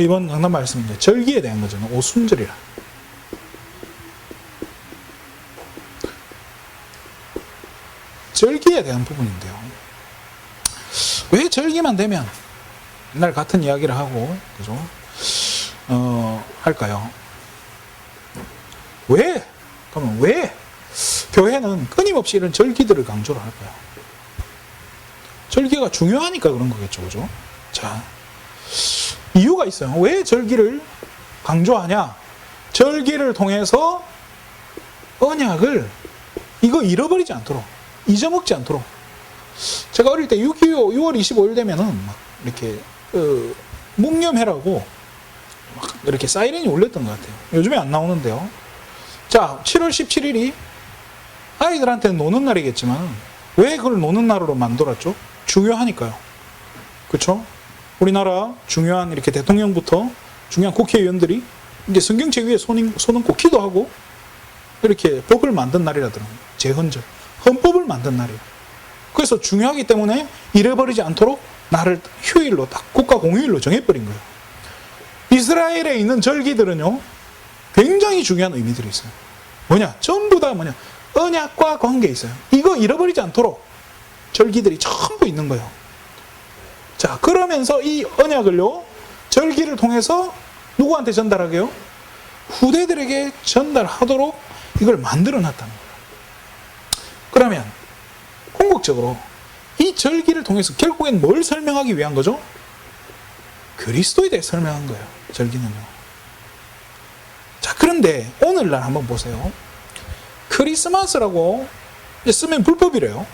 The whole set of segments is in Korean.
이번 강단 말씀은 절기에 대한 거죠. 오순절이라. 절기에 대한 부분인데요. 왜 절기만 되면 맨날 같은 이야기를 하고, 그죠? 할까요? 왜? 그러면 왜 교회는 끊임없이 이런 절기들을 강조를 할까요? 절기가 중요하니까 그런 거겠죠, 그죠? 자, 이유가 있어요. 왜 절기를 강조하냐? 절기를 통해서 언약을 이거 잃어버리지 않도록, 잊어먹지 않도록. 제가 어릴 때 6월 25일 되면은 막 이렇게 묵념회라고 막 이렇게 사이렌이 울렸던 것 같아요. 요즘에 안 나오는데요. 자, 7월 17일이 아이들한테는 노는 날이겠지만 왜 그걸 노는 날로 만들었죠? 중요하니까요. 그렇죠? 우리나라 중요한 이렇게 대통령부터 중요한 국회의원들이 이제 성경책 위에 손 얹고 기도하고 이렇게 법을 만든 날이라더라고요. 제헌절. 헌법을 만든 날이에요. 그래서 중요하기 때문에 잃어버리지 않도록 날을 휴일로 딱 국가 공휴일로 정해버린 거예요. 이스라엘에 있는 절기들은요, 굉장히 중요한 의미들이 있어요. 뭐냐? 전부 다 뭐냐? 언약과 관계 있어요. 이거 잃어버리지 않도록 절기들이 전부 있는 거예요. 자, 그러면서 이 언약을요, 절기를 통해서 누구한테 전달하게요? 후대들에게 전달하도록 이걸 만들어 놨다는 거예요. 그러면 궁극적으로 이 절기를 통해서 결국엔 뭘 설명하기 위한 거죠? 그리스도에 대해 설명한 거예요. 절기는요. 자, 그런데 오늘날 한번 보세요. 크리스마스라고 쓰면 불법이래요.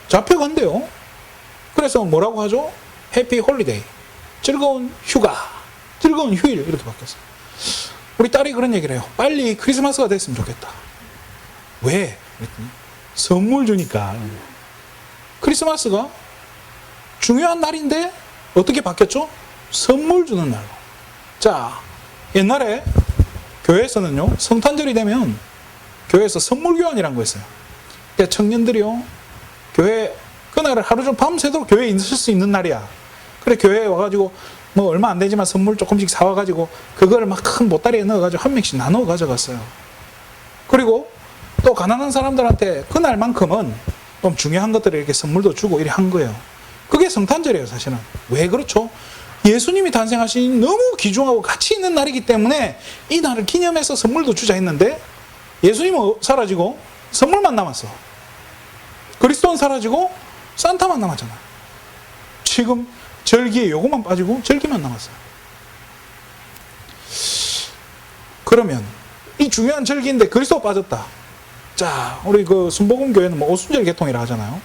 잡혀간대요. 그래서 뭐라고 하죠? 해피 홀리데이. 즐거운 휴가. 즐거운 휴일. 이렇게 바뀌었어요. 우리 딸이 그런 얘기를 해요. 빨리 크리스마스가 됐으면 좋겠다. 왜? 그랬더니 선물 주니까. 크리스마스가 중요한 날인데 어떻게 바뀌었죠? 선물 주는 날로. 자, 옛날에 교회에서는요, 성탄절이 되면 교회에서 선물 교환이라는 거 있어요. 그러니까 청년들이요, 교회 그날을 하루 종일 밤새도록 교회에 있을 수 있는 날이야. 그래, 교회에 와가지고 뭐 얼마 안 되지만 선물 조금씩 사와가지고 그거를 막 큰 보따리에 넣어가지고 한 명씩 나눠 가져갔어요. 그리고 또 가난한 사람들한테 그날만큼은 좀 중요한 것들을 이렇게 선물도 주고 이렇게 한 거예요. 그게 성탄절이에요, 사실은. 왜 그렇죠? 예수님이 탄생하신 너무 귀중하고 가치 있는 날이기 때문에 이 날을 기념해서 선물도 주자 했는데 예수님은 사라지고 선물만 남았어. 그리스도는 사라지고 산타만 남았잖아요. 지금 절기에 요거만 빠지고 절기만 남았어요. 그러면 이 중요한 절기인데 그리스도가 빠졌다. 자, 우리 그 순복음교회는 뭐 오순절 개통이라 하잖아요.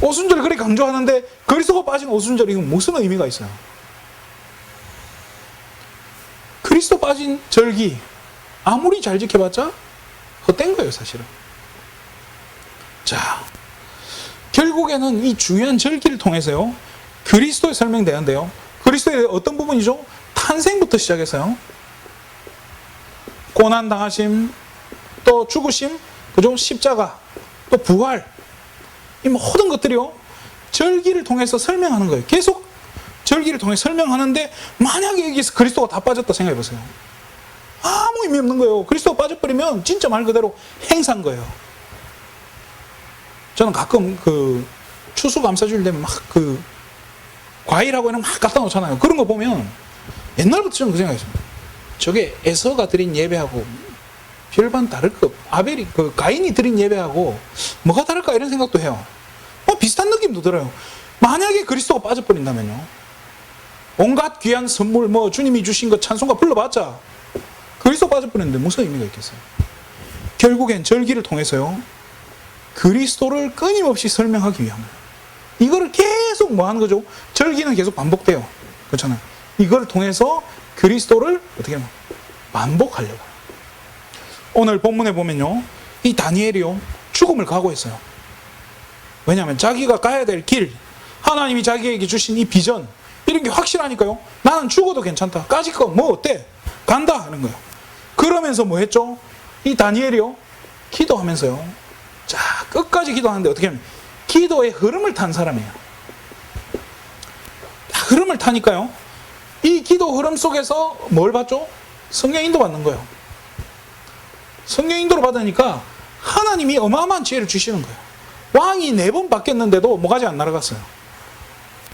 오순절 그렇게 강조하는데 그리스도가 빠진 오순절, 이건 무슨 의미가 있어요? 그리스도 빠진 절기 아무리 잘 지켜봤자 헛된 거예요, 사실은. 자, 결국에는 이 중요한 절기를 통해서요, 그리스도에 설명되는데요, 그리스도의 어떤 부분이죠? 탄생부터 시작해서요, 고난당하심, 또 죽으심, 그죠? 십자가, 또 부활, 이 모든 것들이요, 절기를 통해서 설명하는 거예요. 계속 절기를 통해 설명하는데 만약에 여기서 그리스도가 다 빠졌다 생각해 보세요. 아무 의미 없는 거예요. 그리스도가 빠져버리면 진짜 말 그대로 행사인 거예요. 저는 가끔 그 추수감사주일 되면 막 그 과일하고 이런 막 갖다 놓잖아요. 그런 거 보면 옛날부터 저는 그 생각했습니다. 저게 에서가 드린 예배하고 별반 다를 거, 아벨이 그 가인이 드린 예배하고 뭐가 다를까 이런 생각도 해요. 비슷한 느낌도 들어요. 만약에 그리스도가 빠져버린다면요, 온갖 귀한 선물, 뭐 주님이 주신 것 찬송가 불러봤자 그리스도 빠져버렸는데 무슨 의미가 있겠어요? 결국엔 절기를 통해서요, 그리스도를 끊임없이 설명하기 위한 거예요. 이거를 계속 뭐 하는 거죠? 절기는 계속 반복돼요. 그렇잖아요. 이걸 통해서 그리스도를 어떻게 하면 반복하려고. 오늘 본문에 보면요, 이 다니엘이요, 죽음을 각오했어요. 왜냐하면 자기가 가야 될 길, 하나님이 자기에게 주신 이 비전, 이런 게 확실하니까요, 나는 죽어도 괜찮다. 까짓 거 뭐 어때? 간다 하는 거예요. 그러면서 뭐 했죠? 이 다니엘이요, 기도하면서요, 자, 끝까지 기도하는데 어떻게 하면 기도의 흐름을 탄 사람이에요. 흐름을 타니까요, 이 기도 흐름 속에서 뭘 받죠? 성령 인도 받는 거예요. 성령 인도를 받으니까 하나님이 어마어마한 지혜를 주시는 거예요. 왕이 4번 바뀌었는데도 뭐가지 안 날아갔어요.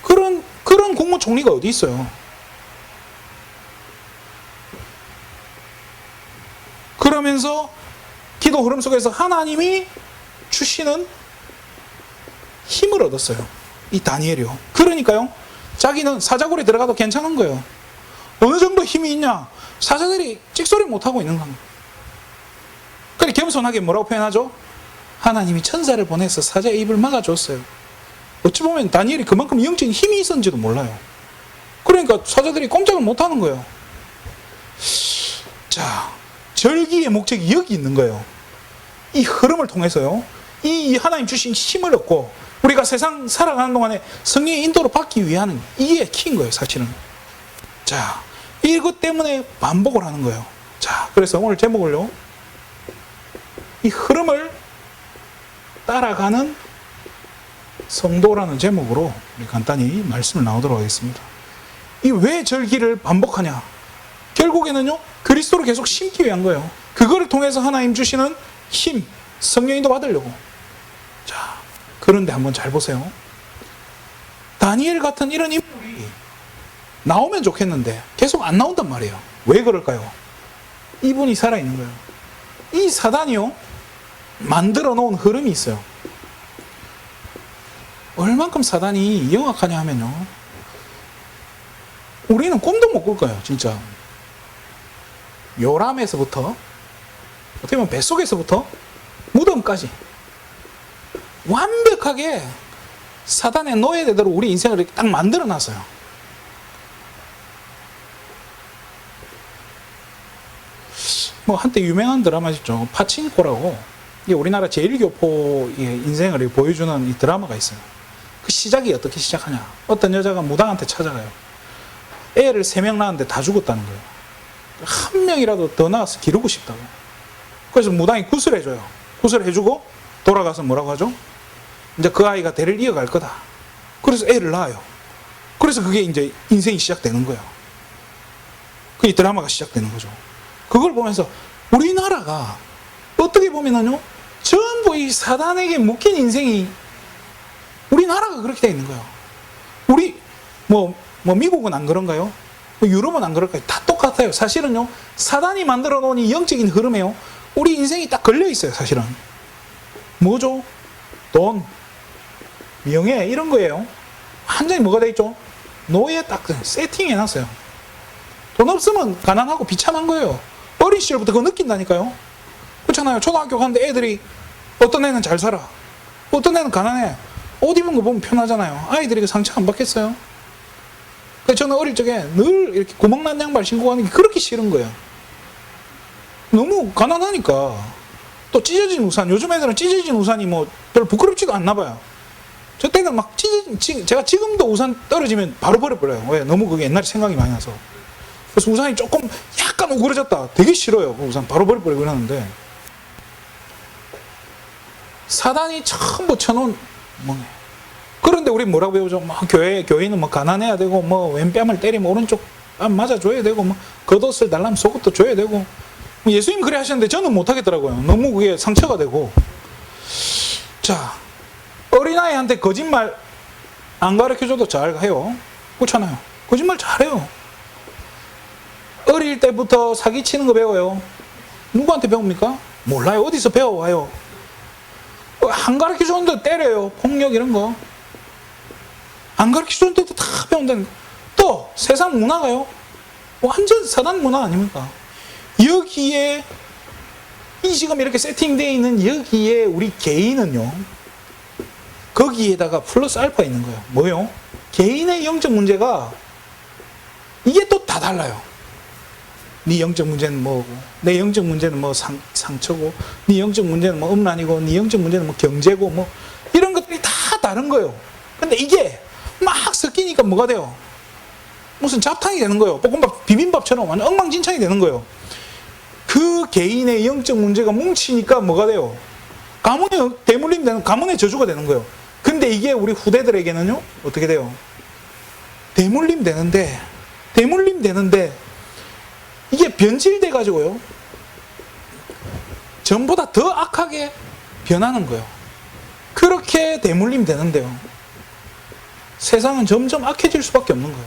그런 국무총리가 어디 있어요? 그러면서 기도 흐름 속에서 하나님이 주시는 힘을 얻었어요. 이 다니엘이요. 그러니까요, 자기는 사자굴에 들어가도 괜찮은 거예요. 어느 정도 힘이 있냐? 사자들이 찍소리 못하고 있는 겁니다. 그래 겸손하게 뭐라고 표현하죠? 하나님이 천사를 보내서 사자의 입을 막아줬어요. 어찌 보면 다니엘이 그만큼 영적인 힘이 있었는지도 몰라요. 그러니까 사자들이 꼼짝을 못하는 거예요. 자, 절기의 목적이 여기 있는 거예요. 이 흐름을 통해서요, 이 하나님 주신 힘을 얻고 우리가 세상 살아가는 동안에 성령의 인도를 받기 위한 이게 키인 거예요, 사실은. 자, 이것 때문에 반복을 하는 거예요. 자, 그래서 오늘 제목을요, 이 흐름을 따라가는 성도라는 제목으로 우리 간단히 말씀을 나누도록 하겠습니다. 이 왜 절기를 반복하냐? 결국에는요, 그리스도를 계속 심기 위한 거예요. 그거를 통해서 하나님 주시는 힘, 성령인도 받으려고. 자, 그런데 한번 잘 보세요. 다니엘 같은 이런 인물이 나오면 좋겠는데 계속 안 나온단 말이에요. 왜 그럴까요? 이분이 살아있는 거예요. 이 사단이요, 만들어 놓은 흐름이 있어요. 얼만큼 사단이 영악하냐 하면요, 우리는 꿈도 못 꿀 거예요, 진짜. 요람에서부터, 어떻게 보면 뱃속에서부터 무덤까지 완벽하게 사단의 노예대로 우리 인생을 이렇게 딱 만들어 놨어요. 뭐 한때 유명한 드라마 있죠, 파친코라고. 이게 우리나라 제1교포의 인생을 보여주는 이 드라마가 있어요. 그 시작이 어떻게 시작하냐? 어떤 여자가 무당한테 찾아가요. 애를 3명 낳았는데 다 죽었다는 거예요. 한 명이라도 더 낳아서 기르고 싶다고. 그래서 무당이 구슬해줘요. 구슬해주고 돌아가서 뭐라고 하죠? 이제 그 아이가 대를 이어갈 거다. 그래서 애를 낳아요. 그래서 그게 이제 인생이 시작되는 거예요. 그 드라마가 시작되는 거죠. 그걸 보면서 우리나라가 어떻게 보면은요, 전부 이 사단에게 묶인 인생이 우리나라가 그렇게 되어 있는 거예요. 우리 뭐 미국은 안 그런가요? 유럽은 안 그럴까요? 다 똑같아요. 사실은요, 사단이 만들어 놓은 이 영적인 흐름에요, 우리 인생이 딱 걸려 있어요. 사실은 뭐죠? 돈, 명예, 이런 거예요. 완전히 뭐가 돼 있죠? 노예 딱 세팅해 놨어요. 돈 없으면 가난하고 비참한 거예요. 어린 시절부터 그거 느낀다니까요. 그렇잖아요. 초등학교 가는데 애들이, 어떤 애는 잘 살아, 어떤 애는 가난해. 옷 입은 거 보면 편하잖아요. 아이들이 상처 안 받겠어요? 그래서 저는 어릴 적에 늘 이렇게 구멍난 양말 신고 가는 게 그렇게 싫은 거예요. 너무 가난하니까. 또 찢어진 우산, 요즘 애들은 찢어진 우산이 뭐 별로 부끄럽지도 않나 봐요. 저 때는 막 제가 지금도 우산 떨어지면 바로 버려버려요. 왜? 너무 그게 옛날에 생각이 많이 나서. 그래서 우산이 조금 약간 오그라졌다, 되게 싫어요. 그 우산 바로 버려버리고 그러는데, 사단이 처음 붙여놓은 뭐, 그런데 우리 뭐라고 배우죠? 뭐 교회는 뭐 가난해야 되고, 뭐 왼뺨을 때리면 오른쪽 뺨 맞아줘야 되고, 뭐 겉옷을 달라면 속옷도 줘야 되고. 예수님 그래 하셨는데 저는 못하겠더라고요. 너무 그게 상처가 되고. 자, 어린아이한테 거짓말 안 가르쳐줘도 잘 해요. 그렇잖아요. 거짓말 잘해요. 어릴 때부터 사기치는 거 배워요. 누구한테 배웁니까? 몰라요. 어디서 배워와요? 안 가르쳐줬는데 때려요. 폭력 이런 거. 안 가르쳐줬는데도 다 배운다는 거. 또 세상 문화가요, 완전 사단 문화 아닙니까? 여기에 이 지금 이렇게 세팅되어 있는 여기에 우리 개인은요, 거기에다가 플러스 알파 있는 거예요. 뭐요? 개인의 영적 문제가 이게 또 다 달라요. 네 영적 문제는 뭐고, 내 영적 문제는 뭐 상처고, 네 영적 문제는 뭐 음란이고, 네 영적 문제는 뭐 경제고, 뭐 이런 것들이 다 다른 거예요. 근데 이게 막 섞이니까 뭐가 돼요? 무슨 잡탕이 되는 거예요. 볶음밥, 비빔밥처럼 완전 엉망진창이 되는 거예요. 그 개인의 영적 문제가 뭉치니까 뭐가 돼요? 가문의 대물림 되는, 가문의 저주가 되는 거예요. 근데 이게 우리 후대들에게는요, 어떻게 돼요? 대물림 되는데 대물림 되는데 이게 변질돼 가지고요. 전보다 더 악하게 변하는 거예요. 그렇게 대물림 되는데요. 세상은 점점 악해질 수밖에 없는 거예요.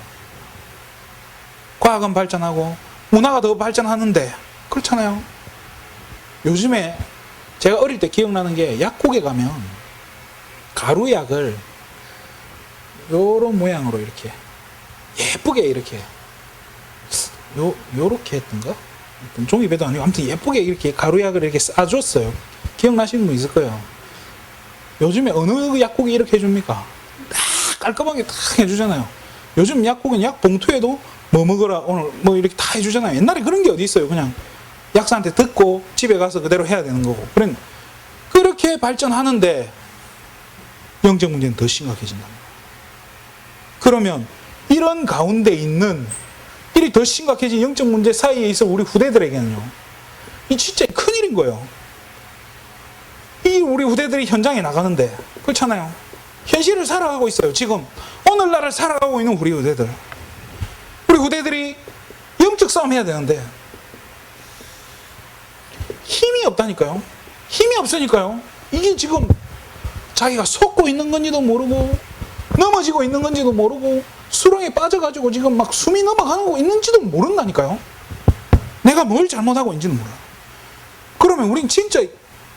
과학은 발전하고 문화가 더 발전하는데 그렇잖아요. 요즘에 제가 어릴 때 기억나는 게 약국에 가면 가루약을 요런 모양으로 이렇게 예쁘게 이렇게 요렇게 했던가? 종이배도 아니고 아무튼 예쁘게 이렇게 가루약을 이렇게 싸줬어요. 기억나시는 분 있을 거예요. 요즘에 어느 약국이 이렇게 해줍니까? 딱 깔끔하게 딱 해주잖아요. 요즘 약국은 약 봉투에도 뭐 먹어라 오늘 뭐 이렇게 다 해주잖아요. 옛날에 그런 게 어디 있어요. 그냥 약사한테 듣고 집에 가서 그대로 해야 되는 거고. 그렇게 발전하는데 영적 문제는 더 심각해진다. 그러면 이런 가운데 있는 일이 더 심각해진 영적 문제 사이에 있어 우리 후대들에게는요. 이 진짜 큰일인 거예요. 이 우리 후대들이 현장에 나가는데 그렇잖아요. 현실을 살아가고 있어요. 지금 오늘날을 살아가고 있는 우리 후대들. 우리 후대들이 영적 싸움 해야 되는데 힘이 없다니까요. 힘이 없으니까요. 이게 지금 자기가 속고 있는 건지도 모르고 넘어지고 있는 건지도 모르고 수렁에 빠져가지고 지금 막 숨이 넘어가는 거 있는지도 모른다니까요. 내가 뭘 잘못하고 있는지는 몰라요. 그러면 우린 진짜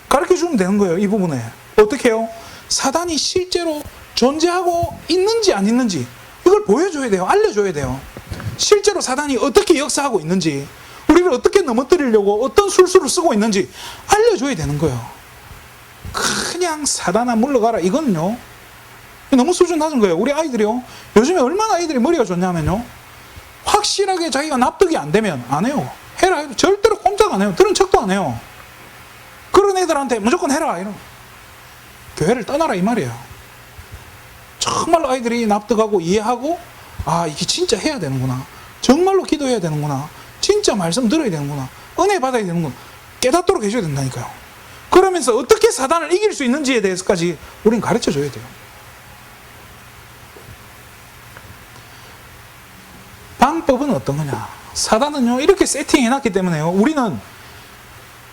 가르쳐주면 되는 거예요. 이 부분에. 어떻게 해요? 사단이 실제로 존재하고 있는지 안 있는지 이걸 보여줘야 돼요. 알려줘야 돼요. 실제로 사단이 어떻게 역사하고 있는지 우리를 어떻게 넘어뜨리려고 어떤 술수를 쓰고 있는지 알려줘야 되는 거예요. 그냥 사단아 물러가라 이거는요 너무 수준 낮은 거예요. 우리 아이들이요 요즘에 얼마나 아이들이 머리가 좋냐면요 확실하게 자기가 납득이 안 되면 안 해요. 해라 해도 절대로 꼼짝 안 해요. 들은 척도 안 해요. 그런 애들한테 무조건 해라 이런 교회를 떠나라 이 말이에요. 정말로 아이들이 납득하고 이해하고 아 이게 진짜 해야 되는구나, 정말로 기도해야 되는구나, 진짜 말씀 들어야 되는구나, 은혜 받아야 되는구나 깨닫도록 해줘야 된다니까요. 그러면서 어떻게 사단을 이길 수 있는지에 대해서까지 우리는 가르쳐줘야 돼요. 방법은 어떤 거냐. 사단은요 이렇게 세팅해놨기 때문에요 우리는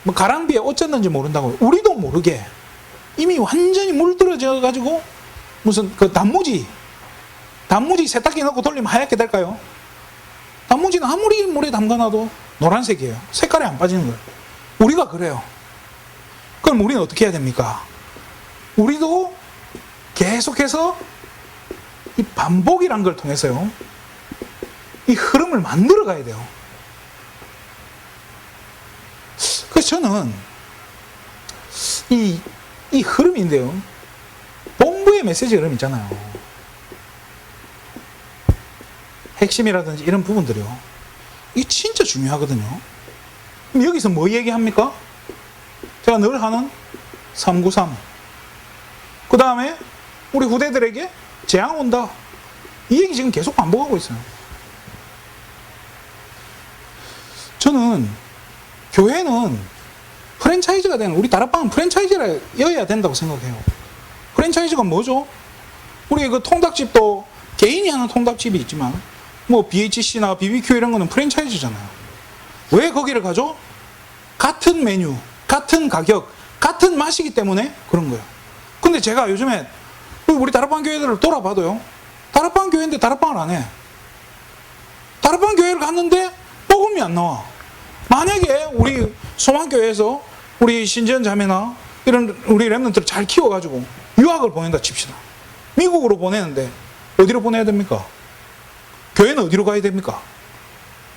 뭐 가랑비에 어쩌는지 모른다고요. 우리도 모르게 이미 완전히 물들어져 가지고 무슨 그 단무지 세탁기 넣고 돌리면 하얗게 될까요? 단무지는 아무리 물에 담가놔도 노란색이에요. 색깔이 안 빠지는 거예요. 우리가 그래요. 그럼 우리는 어떻게 해야 됩니까? 우리도 계속해서 이 반복이란 걸 통해서요 이 흐름을 만들어 가야 돼요. 그래서 저는 이 흐름인데요 본부의 메시지 흐름 있잖아요. 핵심이라든지 이런 부분들이요 이게 진짜 중요하거든요. 그럼 여기서 뭐 얘기합니까? 제가 늘 하는 393 그 다음에 우리 후대들에게 재앙 온다 이 얘기 지금 계속 반복하고 있어요. 저는 교회는 프랜차이즈가 되는 우리 다락방은 프랜차이즈여야 된다고 생각해요. 프랜차이즈가 뭐죠? 우리 그 통닭집도 개인이 하는 통닭집이 있지만 뭐 BHC나 BBQ 이런 거는 프랜차이즈잖아요. 왜 거기를 가죠? 같은 메뉴, 같은 가격, 같은 맛이기 때문에 그런 거예요. 근데 제가 요즘에 우리 다락방 교회들을 돌아봐도요 다락방 교회인데 다락방을 안 해. 다락방 교회를 갔는데 복음이 안 나와. 만약에 우리 소망교회에서 우리 신지연 자매나 이런 우리 랩런트를 잘 키워가지고 유학을 보낸다 칩시다. 미국으로 보내는데 어디로 보내야 됩니까? 교회는 어디로 가야 됩니까?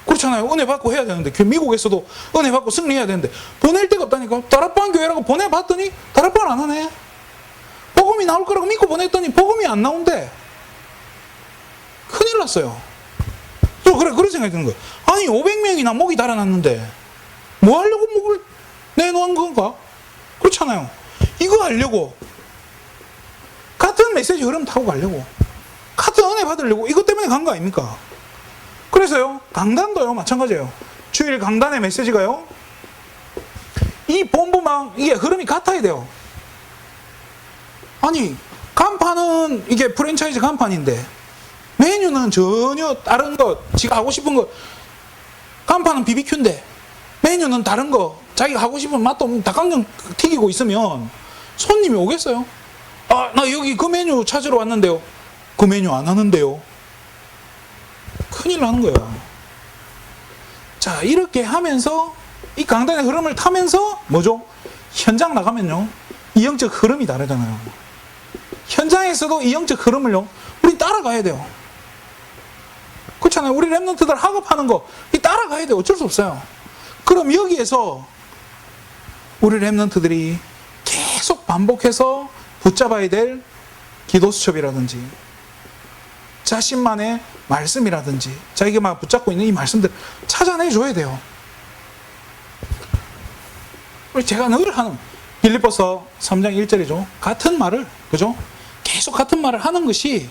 그렇잖아요. 은혜 받고 해야 되는데 미국에서도 은혜 받고 승리해야 되는데 보낼 데가 없다니까. 다락방 교회라고 보내봤더니 다락방을 안 하네. 복음이 나올 거라고 믿고 보냈더니 복음이 안 나온대. 큰일 났어요. 또 그런 생각이 드는 거예요. 아니 500명이나 목이 달아났는데 뭐 하려고 목을 내놓은 건가? 그렇잖아요. 이거 하려고 같은 메시지 흐름 타고 가려고 같은 은혜 받으려고 이것 때문에 간 거 아닙니까? 그래서요 강단도요 마찬가지예요. 주일 강단의 메시지가요 이 본부망 이게 흐름이 같아야 돼요. 아니 간판은 이게 프랜차이즈 간판인데 메뉴는 전혀 다른 거, 지가 하고 싶은 거, 간판은 BBQ인데 메뉴는 다른 거, 자기가 하고 싶은 맛도 없는 닭강정 튀기고 있으면 손님이 오겠어요? 아, 나 여기 그 메뉴 찾으러 왔는데요. 그 메뉴 안 하는데요. 큰일 나는 거야. 자, 이렇게 하면서 이 강단의 흐름을 타면서 뭐죠? 현장 나가면요, 이 영적 흐름이 다르잖아요. 현장에서도 이 영적 흐름을요, 우리 따라가야 돼요. 그렇잖아요. 우리 랩런트들 학업하는 거 이 따라가야 돼요. 어쩔 수 없어요. 그럼 여기에서 우리 랩런트들이 계속 반복해서 붙잡아야 될 기도 수첩이라든지 자신만의 말씀이라든지 자기가 막 붙잡고 있는 이 말씀들 찾아내줘야 돼요. 제가 늘 하는 빌립보서 3장 1절이죠. 같은 말을, 그죠? 계속 같은 말을 하는 것이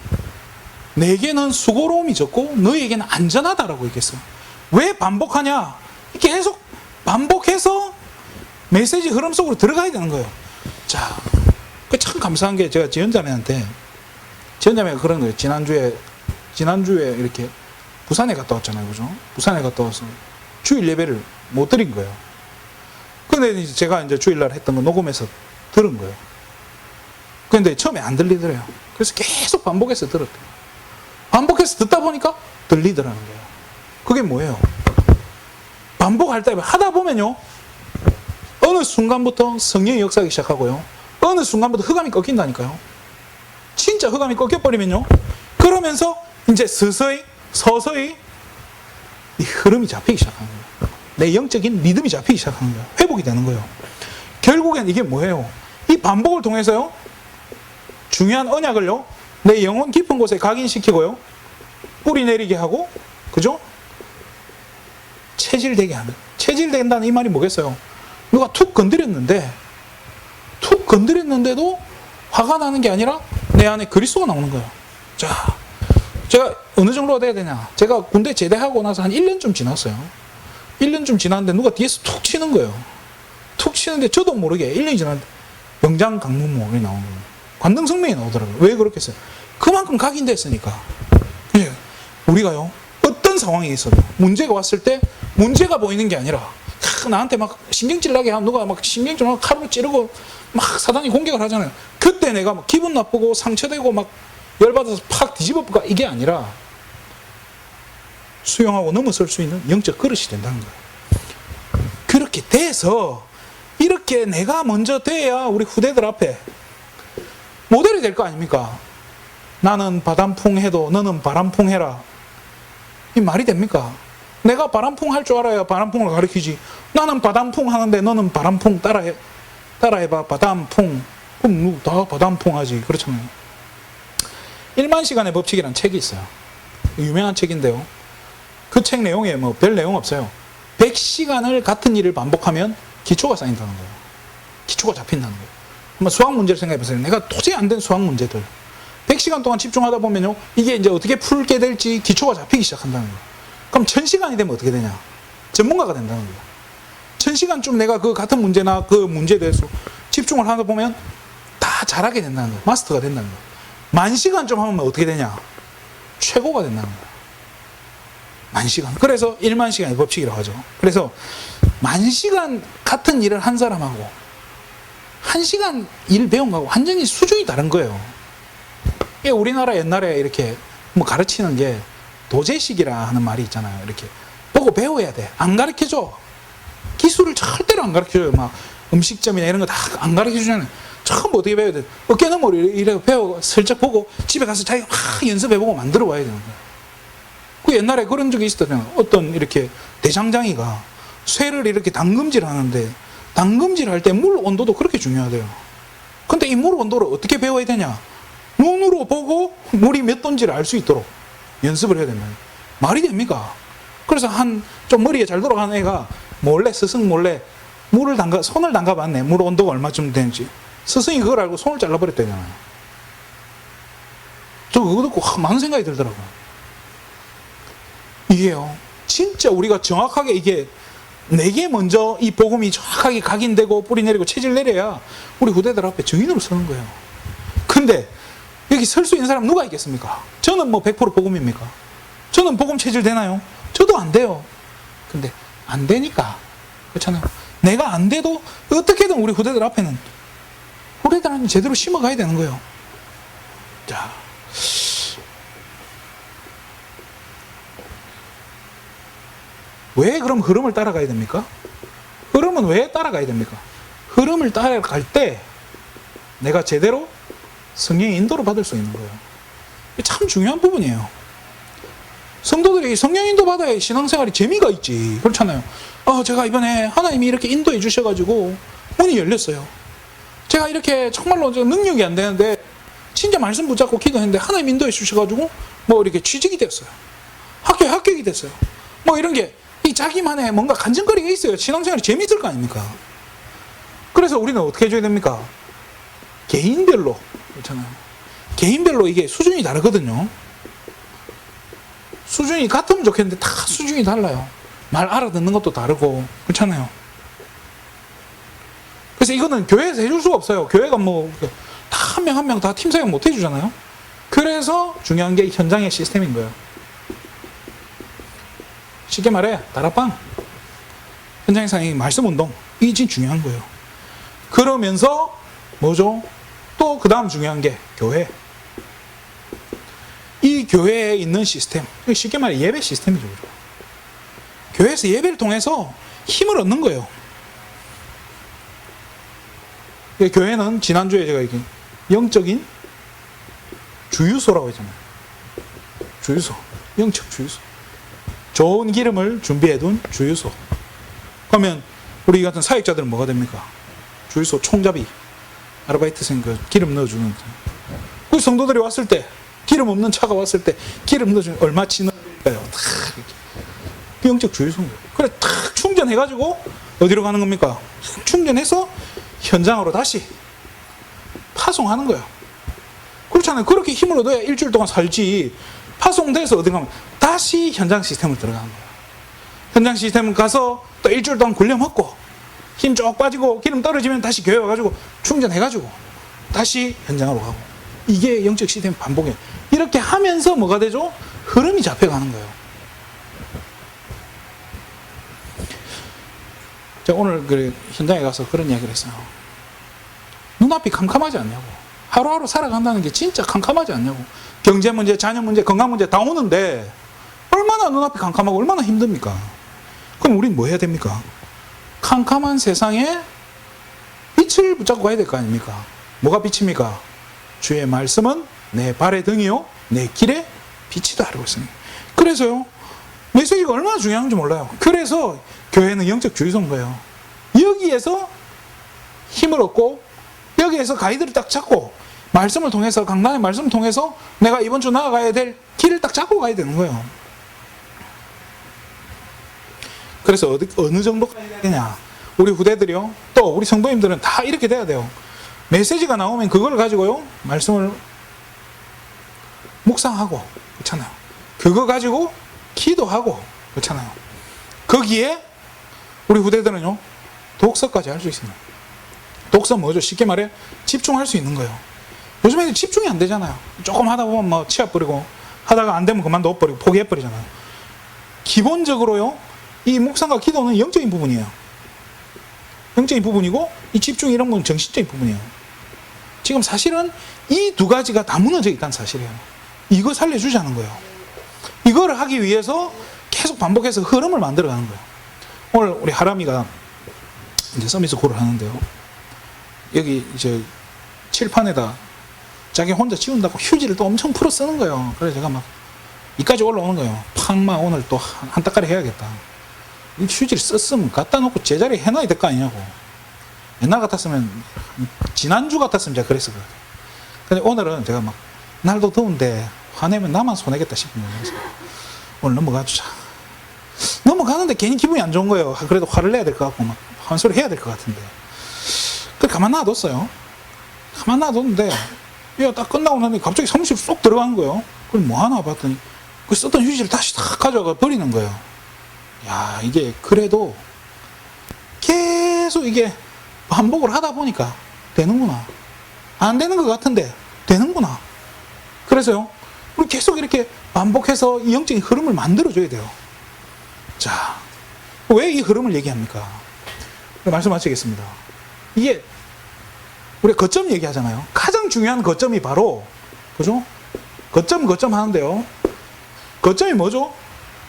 내게는 수고로움이 적고 너희에게는 안전하다라고 얘기했어요. 왜 반복하냐? 계속 반복해서 메시지 흐름 속으로 들어가야 되는 거예요. 자, 참 감사한 게 제가 지연자매한테, 지연자매가 그런 거예요. 지난주에 이렇게 부산에 갔다 왔잖아요. 그죠? 부산에 갔다 와서 주일 예배를 못 드린 거예요. 근데 이제 제가 이제 주일날 했던 거 녹음해서 들은 거예요. 근데 처음에 안 들리더래요. 그래서 계속 반복해서 들었대요. 반복해서 듣다 보니까 들리더라는 거예요. 그게 뭐예요? 반복할 때 하다 보면요, 어느 순간부터 성령의 역사하기 시작하고요, 어느 순간부터 흑암이 꺾인다니까요. 진짜 흑암이 꺾여버리면요, 그러면서 이제 서서히 이 흐름이 잡히기 시작하는 거예요. 내 영적인 리듬이 잡히기 시작하는 거예요. 회복이 되는 거예요. 결국엔 이게 뭐예요? 이 반복을 통해서요, 중요한 언약을요, 내 영혼 깊은 곳에 각인시키고요, 뿌리 내리게 하고, 그죠? 체질되게 하는. 체질된다는 이 말이 뭐겠어요? 누가 툭 건드렸는데도 화가 나는 게 아니라 내 안에 그리스도가 나오는 거예요. 자, 제가 어느 정도가 돼야 되냐? 제가 군대 제대하고 나서 한 1년쯤 지났어요. 1년쯤 지났는데 누가 뒤에서 툭 치는 거예요. 툭 치는데 저도 모르게 1년이 지났는데 병장 강문모이 나오는 거예요. 관등성명이 나오더라고요. 왜 그렇게 했어요? 그만큼 각인됐으니까. 우리가요, 어떤 상황에 있어도 문제가 왔을 때 문제가 보이는 게 아니라 나한테 막 신경질 나게 하면 누가 막 신경질 나고 칼로 찌르고 막 사단이 공격을 하잖아요. 그때 내가 막 기분 나쁘고 상처되고 막 열받아서 팍 뒤집어볼까, 이게 아니라 수용하고 넘어설 수 있는 영적 그릇이 된다는 거예요. 그렇게 돼서 이렇게 내가 먼저 돼야 우리 후대들 앞에 모델이 될 거 아닙니까? 나는 바람풍 해도 너는 바람풍 해라. 이 말이 됩니까? 내가 바람풍 할 줄 알아야 바람풍을 가르치지. 나는 바람풍 하는데 너는 바람풍 따라해봐. 바람풍. 그럼 다 바람풍 하지. 그렇잖아요. 1만 시간의 법칙이라는 책이 있어요. 유명한 책인데요. 그 책 내용에 뭐 별 내용 없어요. 100시간을 같은 일을 반복하면 기초가 쌓인다는 거예요. 기초가 잡힌다는 거예요. 한번 수학 문제를 생각해 보세요. 내가 도저히 안 된 수학 문제들. 100시간 동안 집중하다 보면요, 이게 이제 어떻게 풀게 될지 기초가 잡히기 시작한다는 거예요. 그럼 1000시간이 되면 어떻게 되냐? 전문가가 된다는 거예요. 1000시간쯤 내가 그 같은 문제나 그 문제에 대해서 집중을 하다 보면 다 잘하게 된다는 거예요. 마스터가 된다는 거예요. 10,000시간 좀 하면 어떻게 되냐? 최고가 된다는 거예요. 10,000시간. 그래서 1만 시간의 법칙이라고 하죠. 그래서 10,000시간 같은 일을 한 사람하고 1시간 일 배운 거하고 완전히 수준이 다른 거예요. 이게 우리나라 옛날에 이렇게 뭐 가르치는 게 도제식이라 하는 말이 있잖아요. 이렇게 보고 배워야 돼. 안 가르쳐줘. 기술을 절대로 안 가르쳐줘요. 막 음식점이나 이런 거 다 안 가르쳐주잖아요. 처음 어떻게 배워야 돼? 어깨너머로 이렇게 배우고 슬쩍 보고 집에 가서 자기가 막 연습해보고 만들어 와야 되는 거예요. 그 옛날에 그런 적이 있었잖아요. 어떤 이렇게 대장장이가 쇠를 이렇게 담금질 하는데 담금질 할 때 물 온도도 그렇게 중요하대요. 근데 이 물 온도를 어떻게 배워야 되냐? 눈으로 보고 물이 몇 도인지를 알 수 있도록 연습을 해야 된다. 말이 됩니까? 그래서 좀 머리에 잘 돌아가는 애가 몰래, 스승 몰래 손을 담가봤네. 물 온도가 얼마쯤 되는지. 스승이 그걸 알고 손을 잘라버렸다잖아요. 저 그거 듣고 많은 생각이 들더라고요. 이게요, 진짜 우리가 정확하게 이게 내게 먼저 이 복음이 정확하게 각인되고 뿌리 내리고 체질 내려야 우리 후대들 앞에 증인으로 서는 거예요. 근데 여기 설 수 있는 사람 누가 있겠습니까? 저는 뭐 100% 복음입니까? 저는 복음 체질 되나요? 저도 안 돼요. 근데 안 되니까 그렇잖아요. 내가 안 돼도 어떻게든 우리 후대들 앞에는 후대들한테 제대로 심어가야 되는 거예요. 자, 왜 그럼 흐름을 따라가야 됩니까? 흐름은 왜 따라가야 됩니까? 흐름을 따라갈 때 내가 제대로 성령의 인도를 받을 수 있는 거예요. 참 중요한 부분이에요. 성도들이 성령 인도 받아야 신앙생활이 재미가 있지. 그렇잖아요. 제가 이번에 하나님이 이렇게 인도해 주셔가지고 문이 열렸어요. 제가 이렇게 정말로 능력이 안 되는데 진짜 말씀 붙잡고 기도했는데 하나님 인도해 주셔가지고 뭐 이렇게 취직이 됐어요. 학교에 합격이 됐어요. 뭐 이런 게 이 자기만의 뭔가 간증거리가 있어요. 신앙생활이 재미있을 거 아닙니까? 그래서 우리는 어떻게 해줘야 됩니까? 개인별로 그렇잖아요. 개인별로 이게 수준이 다르거든요. 수준이 같으면 좋겠는데 다 수준이 달라요. 말 알아듣는 것도 다르고 그렇잖아요. 그래서 이거는 교회에서 해줄 수가 없어요. 교회가 뭐 다 한 명 한 명 다 팀 사용 못 해주잖아요. 그래서 중요한 게 현장의 시스템인 거예요. 쉽게 말해 다락방, 현장에서 말씀 운동, 이게 진짜 중요한 거예요. 그러면서 뭐죠? 또 그 다음 중요한 게 교회. 이 교회에 있는 시스템, 쉽게 말해 예배 시스템이죠. 교회에서 예배를 통해서 힘을 얻는 거예요. 교회는 지난주에 제가 얘기한 영적인 주유소라고 했잖아요. 주유소, 영적 주유소. 좋은 기름을 준비해둔 주유소. 그러면 우리 같은 사역자들은 뭐가 됩니까? 주유소 총잡이, 아르바이트생 그 기름 넣어주는. 그 성도들이 왔을 때 기름 없는 차가 왔을 때 기름 넣어주면 얼마치 넣을까요? 탁 이렇게. 영적 주유소인 거예요. 그래 탁 충전해가지고 어디로 가는 겁니까? 충전해서 현장으로 다시 파송하는 거예요. 그렇잖아요. 그렇게 힘을 얻어야 일주일 동안 살지. 파송돼서 어디 가면 다시 현장 시스템을 들어가는 거예요. 현장 시스템 가서 또 일주일 동안 굴려 먹고 힘 쭉 빠지고 기름 떨어지면 다시 교회 와가지고 충전해가지고 다시 현장으로 가고. 이게 영적 시스템 반복이에요. 이렇게 하면서 뭐가 되죠? 흐름이 잡혀가는 거예요. 제가 오늘 그 현장에 가서 그런 이야기를 했어요. 눈앞이 캄캄하지 않냐고. 하루하루 살아간다는 게 진짜 캄캄하지 않냐고. 경제 문제, 자녀 문제, 건강 문제 다 오는데 얼마나 눈앞이 캄캄하고 얼마나 힘듭니까? 그럼 우린 뭐 해야 됩니까? 캄캄한 세상에 빛을 붙잡고 가야 될 거 아닙니까? 뭐가 빛입니까? 주의 말씀은 내 발의 등이요 내 길에 빛이다 하고 있습니다. 그래서요, 메시지가 얼마나 중요한지 몰라요. 그래서 교회는 영적 주유소인 거예요. 여기에서 힘을 얻고 여기에서 가이드를 딱 잡고 말씀을 통해서, 강단의 말씀을 통해서 내가 이번 주 나아가야 될 길을 딱 잡고 가야 되는 거예요. 그래서 어느 정도까지 해야 되냐? 우리 후대들이요, 또 우리 성도님들은 다 이렇게 돼야 돼요. 메시지가 나오면 그걸 가지고요 말씀을 묵상하고, 그렇잖아요. 그거 가지고 기도하고, 그렇잖아요. 거기에 우리 후대들은요 독서까지 할 수 있습니다. 독서 뭐죠? 쉽게 말해 집중할 수 있는 거예요. 요즘에 집중이 안 되잖아요. 조금 하다 보면 뭐 치아 버리고, 하다가 안 되면 그만둬 버리고 포기해 버리잖아요. 기본적으로요 이 묵상과 기도는 영적인 부분이에요. 영적인 부분이고, 이 집중 이런 건 정신적인 부분이에요. 지금 사실은 이 두 가지가 다 무너져 있다는 사실이에요. 이거 살려주자는 거예요. 이거를 하기 위해서 계속 반복해서 흐름을 만들어가는 거예요. 오늘 우리 하람이가 이제 서밋 고를 하는데요, 여기 이제 칠판에다 자기 혼자 지운다고 휴지를 또 엄청 풀어 쓰는 거예요. 그래서 제가 막 이까지 올라오는 거예요. 팍막 오늘 또 한 따까리 해야겠다. 이 휴지를 썼으면 갖다 놓고 제자리에 해놔야 될 거 아니냐고. 옛날 같았으면, 지난주 같았으면 제가 그랬을 것 같아요. 근데 오늘은 제가 막 날도 더운데 화내면 나만 손해겠다 싶은 거예요. 오늘 넘어가 주자. 넘어가는데 괜히 기분이 안 좋은 거예요. 그래도 화를 내야 될 것 같고 막 한소리 해야 될 것 같은데. 그래서 가만 놔뒀어요. 가만 놔뒀는데 딱 끝나고 나니 갑자기 사무실 쏙 들어가는 거예요. 그럼 뭐 하나 봤더니 그 썼던 휴지를 다시 다 가져가 버리는 거예요. 야, 이게 그래도 계속 이게 반복을 하다 보니까 되는구나. 안 되는 것 같은데 되는구나. 그래서요, 우리 계속 이렇게 반복해서 이 영적인 흐름을 만들어줘야 돼요. 자, 왜 이 흐름을 얘기합니까? 말씀 마치겠습니다. 이게 우리 거점 얘기하잖아요. 가장 중요한 거점이 바로, 그죠? 거점 하는데요. 거점이 뭐죠?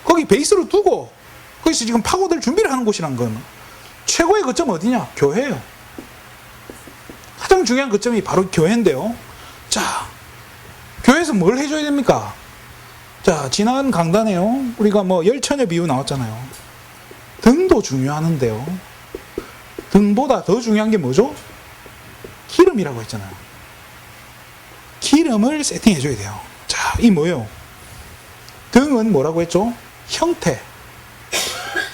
거기 베이스를 두고 거기서 지금 파고들 준비를 하는 곳이란 거예요. 최고의 거점 어디냐? 교회예요. 가장 중요한 거점이 바로 교회인데요. 자, 교회에서 뭘 해줘야 됩니까? 자, 지난 강단에요, 우리가 뭐 열처녀 비유 나왔잖아요. 등도 중요하는데요, 등보다 더 중요한 게 뭐죠? 기름이라고 했잖아요. 기름을 세팅해줘야 돼요. 자, 이 뭐예요? 등은 뭐라고 했죠? 형태,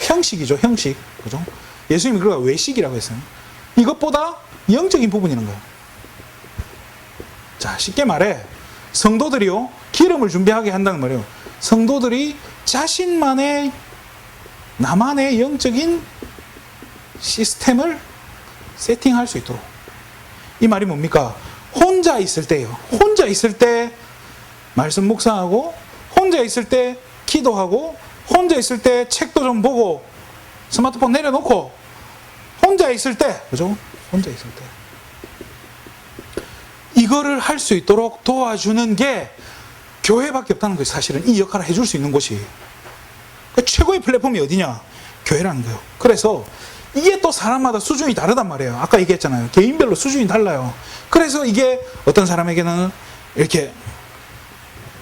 형식이죠. 형식, 그죠? 예수님이 그걸 외식이라고 했어요. 이것보다 영적인 부분이라는 거예요. 자, 쉽게 말해 성도들이요, 기름을 준비하게 한다는 말이에요. 성도들이 자신만의, 나만의 영적인 시스템을 세팅할 수 있도록. 이 말이 뭡니까? 혼자 있을 때요, 혼자 있을 때 말씀 묵상하고, 혼자 있을 때 기도하고, 혼자 있을 때 책도 좀 보고, 스마트폰 내려놓고, 혼자 있을 때, 그죠? 혼자 있을 때 이거를 할 수 있도록 도와주는 게 교회밖에 없다는 거예요. 사실은 이 역할을 해줄 수 있는 곳이. 그러니까 최고의 플랫폼이 어디냐? 교회라는 거예요. 그래서 이게 또 사람마다 수준이 다르단 말이에요. 아까 얘기했잖아요. 개인별로 수준이 달라요. 그래서 이게 어떤 사람에게는 이렇게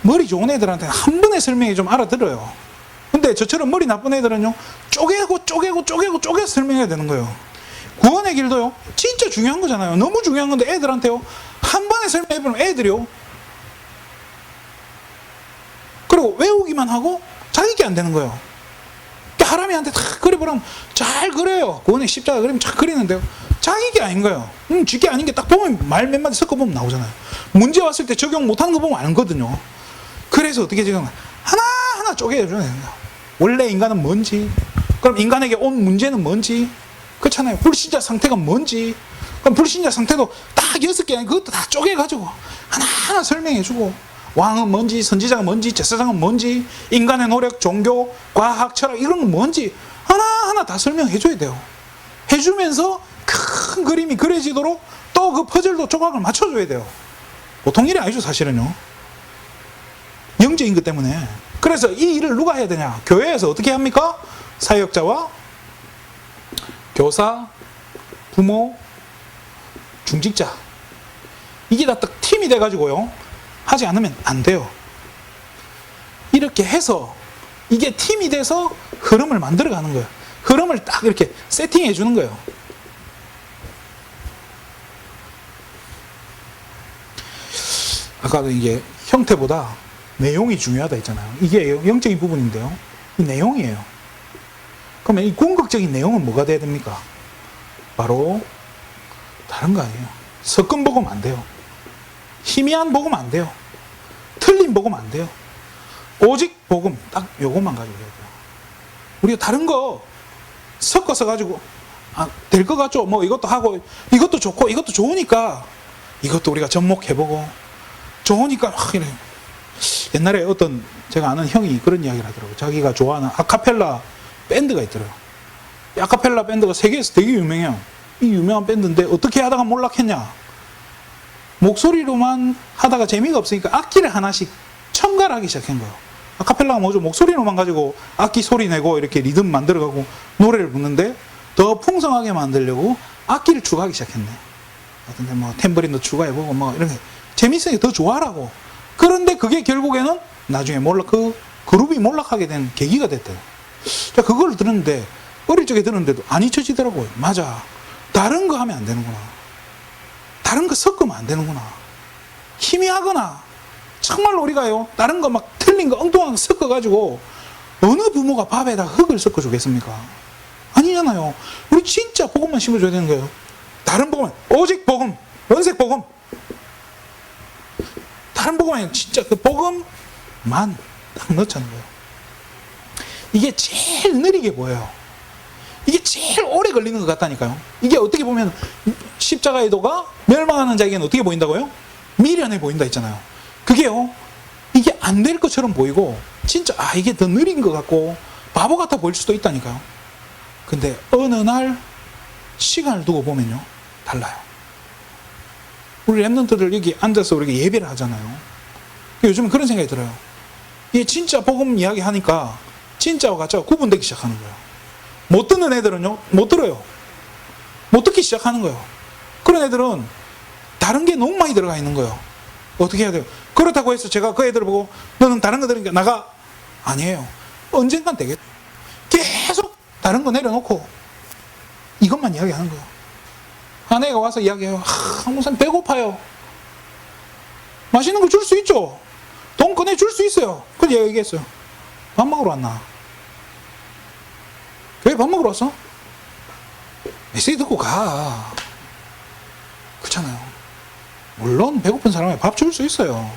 머리 좋은 애들한테는 한 번에 설명이 좀 알아들어요. 근데 저처럼 머리 나쁜 애들은요, 쪼개서 설명해야 되는 거예요. 구원의 길도요, 진짜 중요한 거잖아요. 너무 중요한 건데 애들한테요, 한 번에 설명해보면 애들이요, 그리고 외우기만 하고 자기게 안 되는 거예요. 그러니까 하람이한테 다 그려보라면 잘 그려요. 구원의 십자가 그리면 잘 그리는데요, 자기게 아닌 거예요. 지게 아닌 게 딱 보면 말 몇 마디 섞어보면 나오잖아요. 문제 왔을 때 적용 못하는 거 보면 알거든요. 그래서 어떻게 지금 하나하나 쪼개줘야 되는 거예요. 원래 인간은 뭔지, 그럼 인간에게 온 문제는 뭔지, 그렇잖아요. 불신자 상태가 뭔지, 그럼 불신자 상태도 딱 6개, 그것도 다 쪼개가지고 하나하나 설명해주고, 왕은 뭔지, 선지자가 뭔지, 제사장은 뭔지, 인간의 노력, 종교, 과학, 철학, 이런 건 뭔지 하나하나 다 설명해줘야 돼요. 해주면서 큰 그림이 그려지도록 또 그 퍼즐도 조각을 맞춰줘야 돼요. 보통 일이 아니죠, 사실은요. 영적인 것 때문에. 그래서 이 일을 누가 해야 되냐? 교회에서 어떻게 합니까? 사역자와 교사, 부모, 중직자, 이게 다 딱 팀이 돼가지고요, 하지 않으면 안 돼요. 이렇게 해서 이게 팀이 돼서 흐름을 만들어가는 거예요. 흐름을 딱 이렇게 세팅해 주는 거예요. 아까도 이게 형태보다 내용이 중요하다 했잖아요. 이게 영적인 부분인데요, 이 내용이에요. 그러면 이 궁극적인 내용은 뭐가 돼야 됩니까? 바로 다른 거 아니에요. 섞은 복음 안 돼요. 희미한 복음 안 돼요. 틀린 복음 안 돼요. 오직 복음, 딱 요것만 가지고 해야 돼요. 우리가 다른 거 섞어서 가지고 될 것 같죠? 뭐 이것도 하고, 이것도 좋고, 이것도 좋으니까 이것도 우리가 접목해보고, 좋으니까 이래. 옛날에 어떤 제가 아는 형이 그런 이야기를 하더라고요. 자기가 좋아하는 아카펠라 밴드가 있더라고요. 이 아카펠라 밴드가 세계에서 되게 유명해요. 이 유명한 밴드인데 어떻게 하다가 몰락했냐? 목소리로만 하다가 재미가 없으니까 악기를 하나씩 첨가를 하기 시작한 거예요. 아카펠라가 뭐죠? 목소리로만 가지고 악기 소리 내고 이렇게 리듬 만들어가고 노래를 부르는데, 더 풍성하게 만들려고 악기를 추가하기 시작했네. 어떤데 뭐 탬버린도 추가해보고 뭐 이런 게 재밌으니까 더 좋아하라고. 그런데 그게 결국에는 나중에 그 그룹이 몰락하게 된 계기가 됐대요. 자, 그걸 들었는데, 어릴 적에 들었는데도 안 잊혀지더라고요. 맞아, 다른 거 하면 안 되는구나. 다른 거 섞으면 안 되는구나. 희미하거나 정말로 우리가요, 다른 거 막 틀린 거 엉뚱한 거 섞어가지고 어느 부모가 밥에다 흙을 섞어주겠습니까? 아니잖아요. 우리 진짜 복음만 심어줘야 되는 거예요. 다른 복음은 오직 복음, 원색 복음. 다른 복음은 진짜 그 복음만 딱 넣자는 거예요. 이게 제일 느리게 보여요. 이게 제일 오래 걸리는 것 같다니까요. 이게 어떻게 보면 십자가의 도가 멸망하는 자에게는 어떻게 보인다고요? 미련해 보인다 했잖아요. 그게요, 이게 안 될 것처럼 보이고 진짜 이게 더 느린 것 같고 바보 같아 보일 수도 있다니까요. 근데 어느 날 시간을 두고 보면요, 달라요. 우리 랩런트들 여기 앉아서 우리가 예배를 하잖아요. 요즘은 그런 생각이 들어요. 이게 진짜 복음 이야기 하니까 진짜와 가짜가 구분되기 시작하는 거예요. 못 듣는 애들은요, 못 들어요. 못 듣기 시작하는 거예요. 그런 애들은 다른 게 너무 많이 들어가 있는 거예요. 어떻게 해야 돼요? 그렇다고 해서 제가 그 애들을 보고 너는 다른 거 들으니까 나가, 아니에요. 언젠간 되겠죠. 계속 다른 거 내려놓고 이것만 이야기하는 거예요. 한 애가 와서 이야기해요. 무슨 배고파요. 맛있는 거 줄 수 있죠. 돈 꺼내 줄 수 있어요. 그래서 얘가 얘기했어요. 밥 먹으러 왔나? 왜 밥 먹으러 왔어? 메시지 듣고 가. 그렇잖아요. 물론 배고픈 사람에 밥 줄 수 있어요.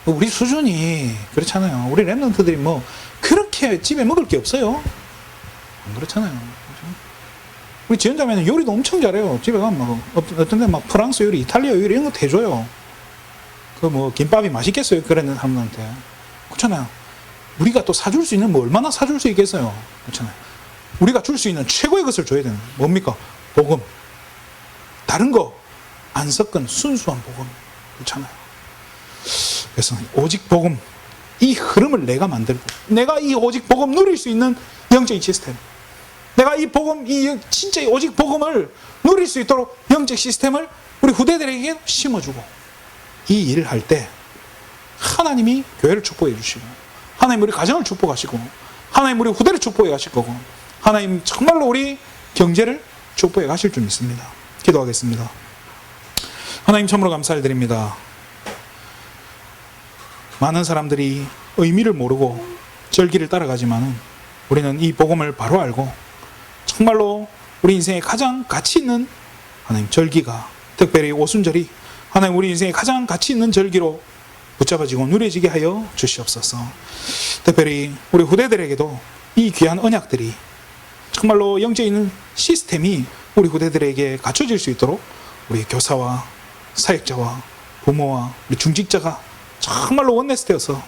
우리 수준이 그렇잖아요. 우리 랩런트들이 뭐 그렇게 집에 먹을 게 없어요. 안 그렇잖아요. 우리 지연자매는 요리도 엄청 잘해요. 집에 가면 막 어떤 데 막 프랑스 요리, 이탈리아 요리 이런 거 대줘요. 그 뭐 김밥이 맛있겠어요, 그런 사람들한테. 그렇잖아요. 우리가 또 사줄 수 있는 뭐 얼마나 사줄 수 있겠어요. 그렇잖아요. 우리가 줄 수 있는 최고의 것을 줘야 되는 뭡니까? 복음. 다른 거 안 섞은 순수한 복음. 그렇잖아요. 그래서 오직 복음, 이 흐름을 내가 만들고 내가 이 오직 복음 누릴 수 있는 영적인 시스템, 내가 이 복음, 이 진짜 오직 복음을 누릴 수 있도록 영적 시스템을 우리 후대들에게 심어주고, 이 일을 할 때 하나님이 교회를 축복해 주시고, 하나님 우리 가정을 축복하시고, 하나님 우리 후대를 축복해 가실 거고, 하나님 정말로 우리 경제를 축복해 가실 줄 믿습니다. 기도하겠습니다. 하나님 참으로 감사를 드립니다. 많은 사람들이 의미를 모르고 절기를 따라가지만은 우리는 이 복음을 바로 알고 정말로 우리 인생에 가장 가치 있는 하나님 절기가, 특별히 오순절이 하나님 우리 인생에 가장 가치 있는 절기로 붙잡아지고 누려지게 하여 주시옵소서. 특별히 우리 후대들에게도 이 귀한 언약들이 정말로 영적인 시스템이 우리 후대들에게 갖춰질 수 있도록 우리 교사와 사역자와 부모와 우리 중직자가 정말로 원내스 되어서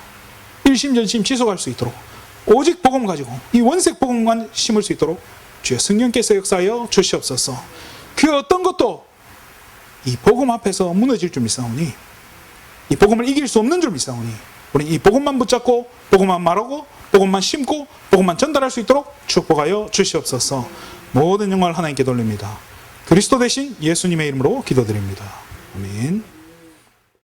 일심전심 지속할 수 있도록 오직 복음 가지고 이 원색 복음만 심을 수 있도록 주여 성령께서 역사하여 주시옵소서. 그 어떤 것도 이 복음 앞에서 무너질 줄 믿사오니, 이 복음을 이길 수 없는 줄 믿사오니, 우리 이 복음만 붙잡고 복음만 말하고 복음만 심고 복음만 전달할 수 있도록 축복하여 주시옵소서. 모든 영광을 하나님께 돌립니다. 그리스도 대신 예수님의 이름으로 기도드립니다. 아멘.